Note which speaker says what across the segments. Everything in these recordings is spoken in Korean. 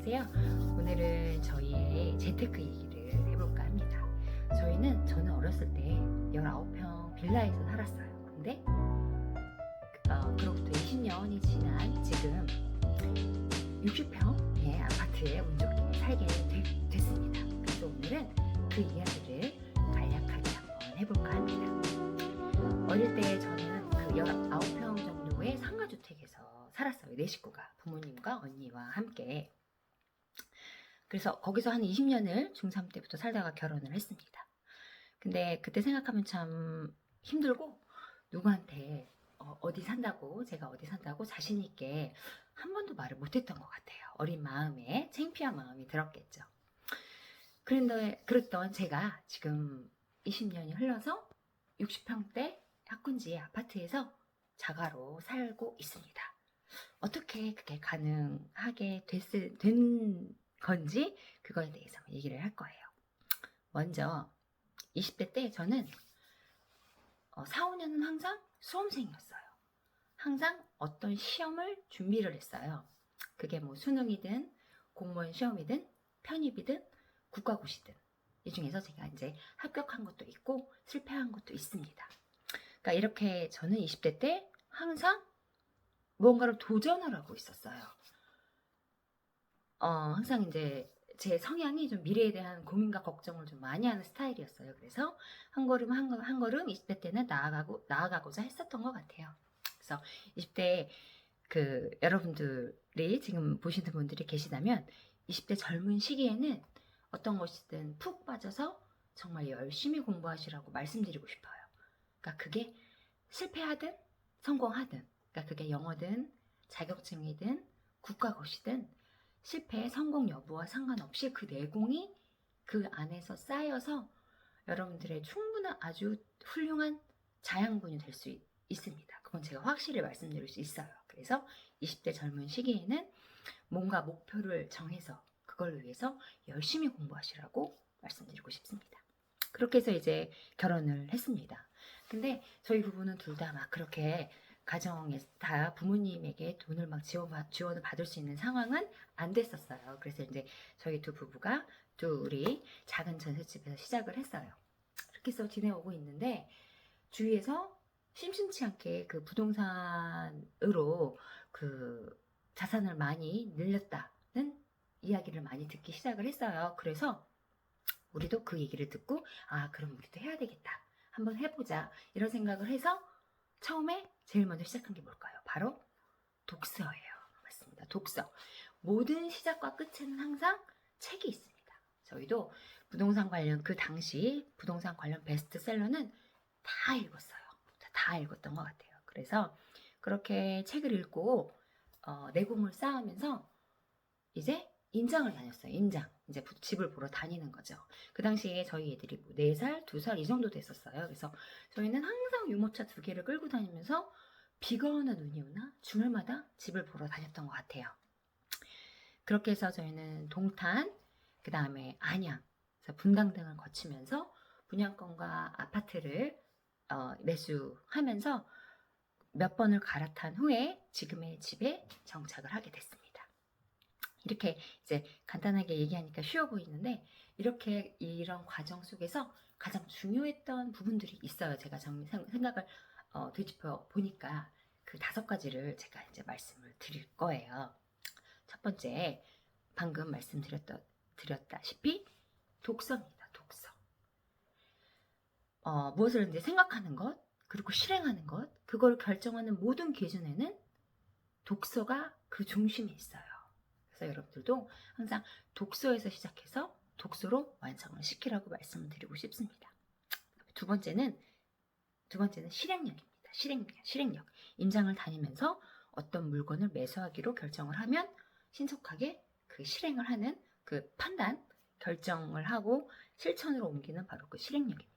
Speaker 1: 안녕하세요. 오늘은 저희의 재테크 얘기를 해볼까 합니다. 저는 어렸을 때 19평 빌라에서 살았어요. 근데 그로부터 20년이 지난 지금 60평의 아파트에 운 좋게 살게 됐습니다. 그래서 오늘은 그 이야기를 간략하게 한번 해볼까 합니다. 어릴 때 저는 그 19평 정도의 상가주택에서 살았어요. 4식구가 부모님과 언니와 함께. 그래서 거기서 한 20년을 중3 때부터 살다가 결혼을 했습니다. 근데 그때 생각하면 참 힘들고 누구한테 어디 산다고 제가 어디 산다고 자신 있게 한 번도 말을 못했던 것 같아요. 어린 마음에 창피한 마음이 들었겠죠. 그랬던 제가 지금 20년이 흘러서 60평대 학군지의 아파트에서 자가로 살고 있습니다. 어떻게 그게 가능하게 된 건지 그거에 대해서 얘기를 할 거예요. 먼저 20대 때 저는 4, 5년은 항상 수험생이었어요. 항상 어떤 시험을 준비를 했어요. 그게 뭐 수능이든 공무원 시험이든 편입이든 국가고시든 이 중에서 제가 이제 합격한 것도 있고 실패한 것도 있습니다. 그러니까 이렇게 저는 20대 때 항상 무언가를 도전을 하고 있었어요. 항상 이제 제 성향이 좀 미래에 대한 고민과 걱정을 좀 많이 하는 스타일이었어요. 그래서 한 걸음 한 걸음 20대 때는 나아가고자 했었던 것 같아요. 그래서 20대 그 여러분들이 지금 보시는 분들이 계시다면 20대 젊은 시기에는 어떤 것이든 푹 빠져서 정말 열심히 공부하시라고 말씀드리고 싶어요. 그러니까 그게 실패하든 성공하든, 그러니까 그게 영어든 자격증이든 국가고시든 실패, 성공 여부와 상관없이 그 내공이 그 안에서 쌓여서 여러분들의 충분한 아주 훌륭한 자양분이 될 수 있습니다. 그건 제가 확실히 말씀드릴 수 있어요. 그래서 20대 젊은 시기에는 뭔가 목표를 정해서 그걸 위해서 열심히 공부하시라고 말씀드리고 싶습니다. 그렇게 해서 이제 결혼을 했습니다. 근데 저희 부부는 둘 다 막 그렇게 가정에 다 부모님에게 돈을 막 지원을 받을 수 있는 상황은 안 됐었어요. 그래서 이제 저희 두 부부가 둘이 작은 전셋집에서 시작을 했어요. 그렇게 해서 지내오고 있는데 주위에서 심심치 않게 그 부동산으로 그 자산을 많이 늘렸다는 이야기를 많이 듣기 시작을 했어요. 그래서 우리도 그 얘기를 듣고 그럼 우리도 해야 되겠다. 한번 해보자. 이런 생각을 해서 처음에 제일 먼저 시작한 게 뭘까요? 바로 독서예요. 맞습니다. 독서. 모든 시작과 끝에는 항상 책이 있습니다. 저희도 부동산 관련 그 당시 부동산 관련 베스트셀러는 다 읽었어요. 다 읽었던 것 같아요. 그래서 그렇게 책을 읽고 내공을 쌓으면서 이제 인장을 다녔어요. 인장. 이제 집을 보러 다니는 거죠. 그 당시에 저희 애들이 뭐 4살, 2살 이 정도 됐었어요. 그래서 저희는 항상 유모차 2개를 끌고 다니면서 비가 오나 눈이 오나 주말마다 집을 보러 다녔던 것 같아요. 그렇게 해서 저희는 동탄, 그 다음에 안양, 분당 등을 거치면서 분양권과 아파트를 매수하면서 몇 번을 갈아탄 후에 지금의 집에 정착을 하게 됐습니다. 이렇게 이제 간단하게 얘기하니까 쉬워 보이는데 이렇게 이런 과정 속에서 가장 중요했던 부분들이 있어요. 제가 생각을 되짚어 보니까 그 5가지를 제가 이제 말씀을 드릴 거예요. 첫 번째, 방금 말씀드렸다시피 독서입니다. 독서. 무엇을 이제 생각하는 것, 그리고 실행하는 것, 그걸 결정하는 모든 기준에는 독서가 그 중심에 있어요. 그래서 여러분들도 항상 독서에서 시작해서 독서로 완성을 시키라고 말씀을 드리고 싶습니다. 두 번째는 실행력입니다. 실행력. 임장을 다니면서 어떤 물건을 매수하기로 결정을 하면 신속하게 그 실행을 하는 그 판단, 결정을 하고 실천으로 옮기는 바로 그 실행력입니다.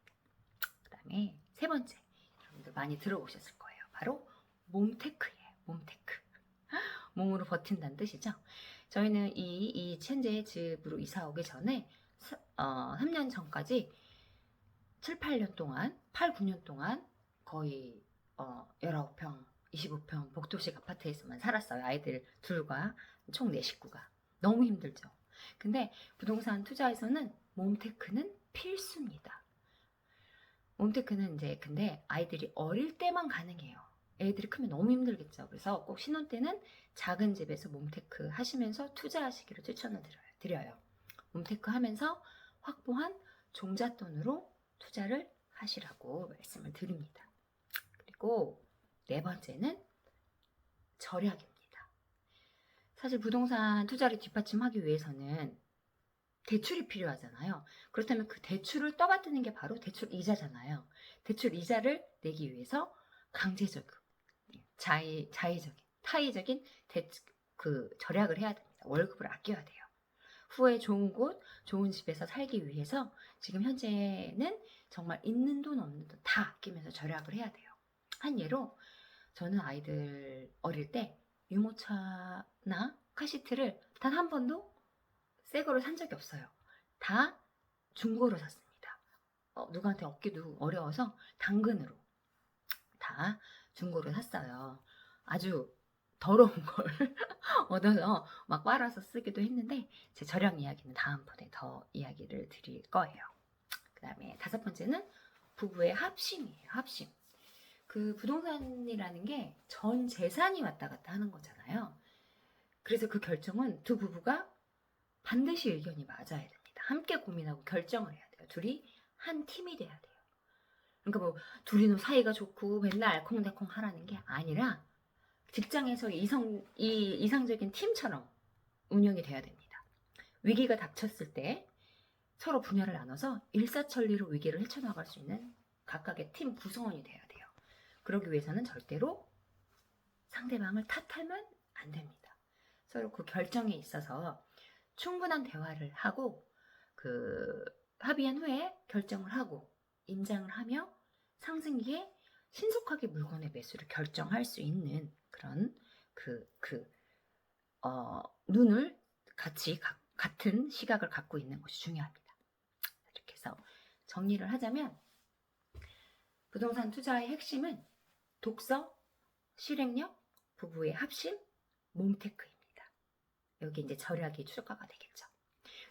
Speaker 1: 그 다음에 세 번째, 여러분들 많이 들어보셨을 거예요. 바로 몸테크예요. 몸테크. 몸으로 버틴다는 뜻이죠. 저희는 이 현재 집으로 이사 오기 전에 3년 전까지 7, 8년 동안 8, 9년 동안 거의 19평, 25평 복도식 아파트에서만 살았어요. 아이들 둘과 총 4식구가. 너무 힘들죠. 근데 부동산 투자에서는 몸테크는 필수입니다. 몸테크는 이제 근데 아이들이 어릴 때만 가능해요. 애들이 크면 너무 힘들겠죠. 그래서 꼭 신혼 때는 작은 집에서 몸테크 하시면서 투자하시기를 추천을 드려요. 몸테크 하면서 확보한 종잣돈으로 투자를 하시라고 말씀을 드립니다. 그리고 네 번째는 절약입니다. 사실 부동산 투자를 뒷받침하기 위해서는 대출이 필요하잖아요. 그렇다면 그 대출을 떠받드는 게 바로 대출 이자잖아요. 대출 이자를 내기 위해서 강제적인, 타의적인 절약을 해야 됩니다. 월급을 아껴야 돼요. 후에 좋은 곳, 좋은 집에서 살기 위해서 지금 현재는 정말 있는 돈 없는 돈 다 아끼면서 절약을 해야 돼요. 한 예로 저는 아이들 어릴 때 유모차나 카시트를 단 한 번도 새 거를 산 적이 없어요. 다 중고로 샀습니다. 누구한테 얻기도 어려워서 당근으로 다 중고로 샀어요. 아주 더러운 걸 얻어서 막 빨아서 쓰기도 했는데 제 절약 이야기는 다음번에 더 이야기를 드릴 거예요. 그 다음에 다섯 번째는 부부의 합심이에요. 합심. 그 부동산이라는 게 전 재산이 왔다 갔다 하는 거잖아요. 그래서 그 결정은 두 부부가 반드시 의견이 맞아야 됩니다. 함께 고민하고 결정을 해야 돼요. 둘이 한 팀이 돼야 돼요. 그러니까 뭐 둘이 사이가 좋고 맨날 알콩달콩 하라는 게 아니라 직장에서 이상적인 팀처럼 운영이 돼야 됩니다. 위기가 닥쳤을 때 서로 분야를 나눠서 일사천리로 위기를 헤쳐나갈 수 있는 각각의 팀 구성원이 돼야 돼요. 그러기 위해서는 절대로 상대방을 탓하면 안 됩니다. 서로 그 결정에 있어서 충분한 대화를 하고 합의한 후에 결정을 하고 임장을 하며 상승기에 신속하게 물건의 매수를 결정할 수 있는 그런 눈을 같은 시각을 갖고 있는 것이 중요합니다. 이렇게 해서 정리를 하자면 부동산 투자의 핵심은 독서, 실행력, 부부의 합심, 몸테크입니다. 여기 이제 절약이 추가가 되겠죠.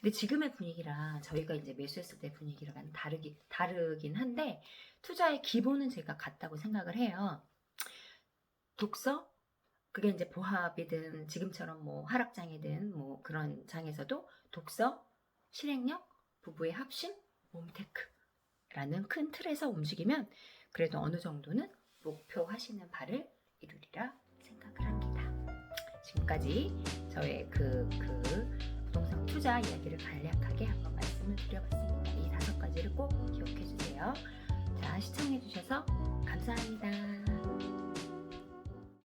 Speaker 1: 근데 지금의 분위기랑 저희가 이제 매수했을 때 분위기랑 다르긴 한데 투자의 기본은 제가 같다고 생각을 해요. 독서, 그게 이제 보합이든 지금처럼 뭐 하락장이든 뭐 그런 장에서도 독서, 실행력, 부부의 합심, 몸테크라는 큰 틀에서 움직이면 그래도 어느 정도는 목표하시는 바를 이루리라 생각을 합니다. 지금까지 저의 부동산 투자 이야기를 간략하게 한번 말씀을 드려봤습니다. 이 5가지를 꼭 기억해 주세요. 자, 시청해 주셔서 감사합니다.